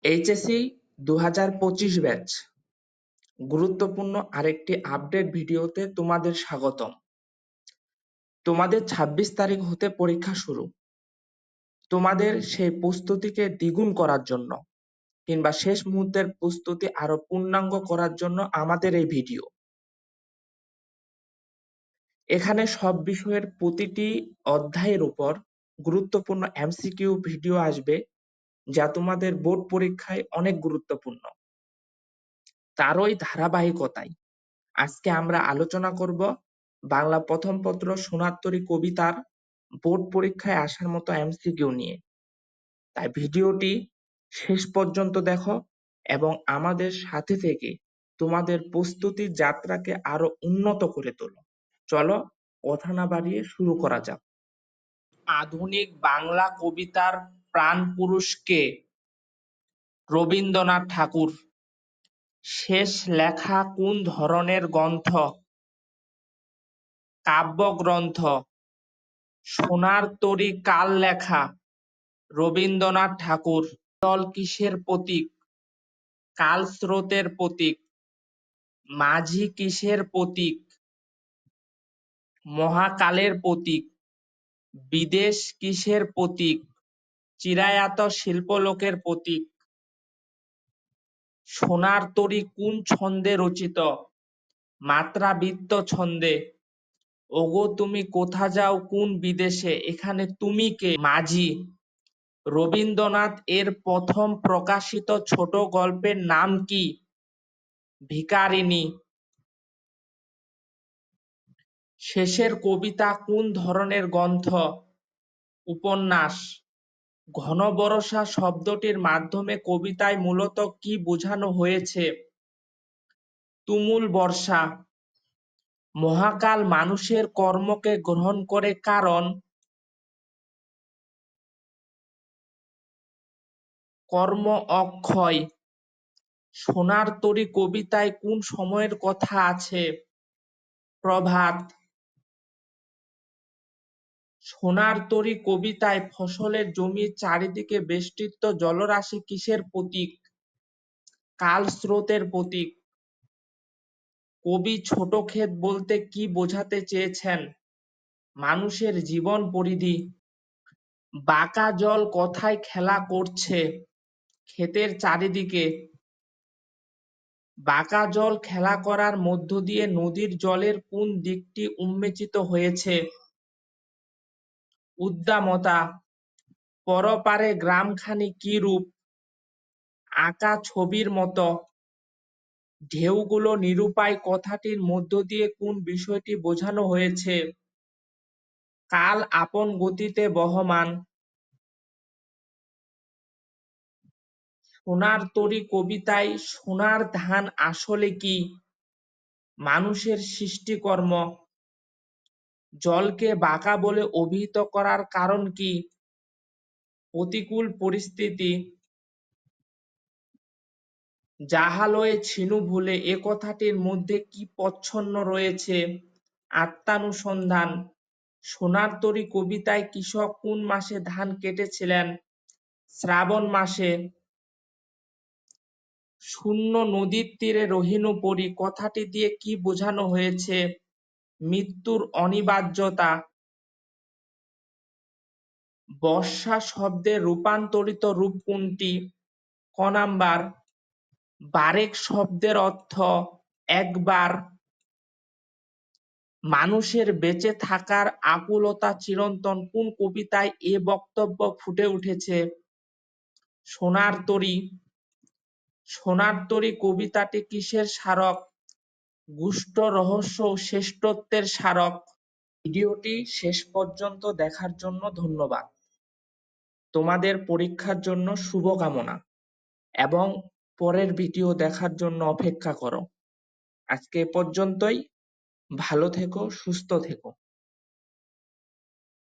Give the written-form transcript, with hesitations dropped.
HSC 2025 batch গুরুত্বপূর্ণ আরেকটি update ভিডিওতে তোমাদের স্বাগতম। তোমাদের 26 তারিখ হতে পরীক্ষা শুরু। তোমাদের সেই প্রস্তুতিকে দ্বিগুণ করার জন্য কিংবা শেষ মুহূর্তের প্রস্তুতি আরো পূর্ণাঙ্গ করার জন্য আমাদের এই ভিডিও। এখানে সব বিষয়ের প্রতিটি অধ্যায়ের উপর গুরুত্বপূর্ণ এমসিকিউ ভিডিও আসবে, যা তোমাদের বোর্ড পরীক্ষায় অনেক গুরুত্বপূর্ণ। তারই ধারাবাহিকতায় আজকে আমরা আলোচনা করব বাংলা প্রথম পত্র সোনার তরী কবিতার বোর্ড পরীক্ষায় আসার মতো এমসিকিউ নিয়ে। তাই ভিডিওটি শেষ পর্যন্ত দেখো এবং আমাদের সাথে থেকে তোমাদের প্রস্তুতির যাত্রাকে আরো উন্নত করে তোলো। চলো কথা না বাড়িয়ে শুরু করা যাক। আধুনিক বাংলা কবিতার প্রাণ পুরুষ কে? রবীন্দ্রনাথ ঠাকুর। শেষ লেখা কোন ধরনের গ্রন্থ? কাব্যগ্রন্থ। সোনার তরী কার লেখা? রবীন্দ্রনাথ ঠাকুর। জল কিসের প্রতীক? কাল স্রোতের প্রতীক। মাঝি কিসের প্রতীক? মহাকালের প্রতীক। বিদেশ কিসের প্রতীক? চিরায়ত শিল্পলোকের প্রতীক। সোনার তরী কোন ছন্দে রচিত? মাত্রাবৃত্ত ছন্দে। ওগো তুমি কোথা যাও কোন বিদেশে, এখানে তুমি কে? মাঝি। রবীন্দ্রনাথ এর প্রথম প্রকাশিত ছোট গল্পের নাম কি? ভিখারিণী। শেষের কবিতা কোন ধরনের গ্রন্থ? উপন্যাস। ঘনবর্ষা শব্দটির মাধ্যমে কবিতায় মূলত কি বোঝানো হয়েছে? তুমুল বর্ষা। মহাকাল মানুষের কর্মকে গ্রহণ করে কারণ কর্ম অক্ষয়। সোনার তরী কবিতায় কোন সময়ের কথা আছে? প্রভাত। সোনার তরী কবিতায় ফসলের জমির চারিদিকে বেষ্টিত জলরাশি কিসের প্রতীক? কাল স্রোতের প্রতীক। কবি ছোট ক্ষেত বলতে কি বোঝাতে চেয়েছেন? মানুষের জীবন পরিধি। বাঁকা জল কোথায় খেলা করছে? ক্ষেতের চারিদিকে। বাঁকা জল খেলা করার মধ্য দিয়ে নদীর জলের কোন দিকটি উন্মোচিত হয়েছে? উদ্দামতা। পরপারে গ্রামখানি কি রূপ? আঁকা ছবির মতো। ঢেউগুলো নিরুপায় কথাটির মধ্য দিয়ে কোন বিষয়টি বোঝানো হয়েছে? কাল আপন গতিতে বহমান। সোনার তরী কবিতায় সোনার ধান আসলে কি? মানুষের সৃষ্টিকর্ম। জলকে বাঁকা বলে অভিহিত করার কারণ কি? প্রতিকূল পরিস্থিতি। যাহা লয়ে ছিনু ভুলে, এ কথাটির মধ্যে কি প্রচ্ছন্ন রয়েছে? আত্মানুসন্ধান। সোনার তরী কবিতায় কৃষক কোন মাসে ধান কেটেছিলেন? শ্রাবণ মাসে। শূন্য নদীর তীরে রহিনু পরী কথাটি দিয়ে কি বোঝানো হয়েছে? মৃত্যুর অনিবার্যতা। বর্ষা শব্দের রূপান্তরিত রূপ কোনটি? ক নাম্বার। বারেক শব্দের অর্থ একবার। মানুষের বেঁচে থাকার আকুলতা চিরন্তন কোন কবিতায় এ বক্তব্য ফুটে উঠেছে? সোনার তরী। সোনার তরী কবিতাটি কিসের স্মারক? গুষ্ঠ রহস্য ও শ্রেষ্ঠত্বের স্মারক। ভিডিওটি শেষ পর্যন্ত দেখার জন্য ধন্যবাদ। তোমাদের পরীক্ষার জন্য শুভকামনা এবং পরের ভিডিও দেখার জন্য অপেক্ষা করো। আজকে এ পর্যন্তই। ভালো থেকো, সুস্থ থেকো।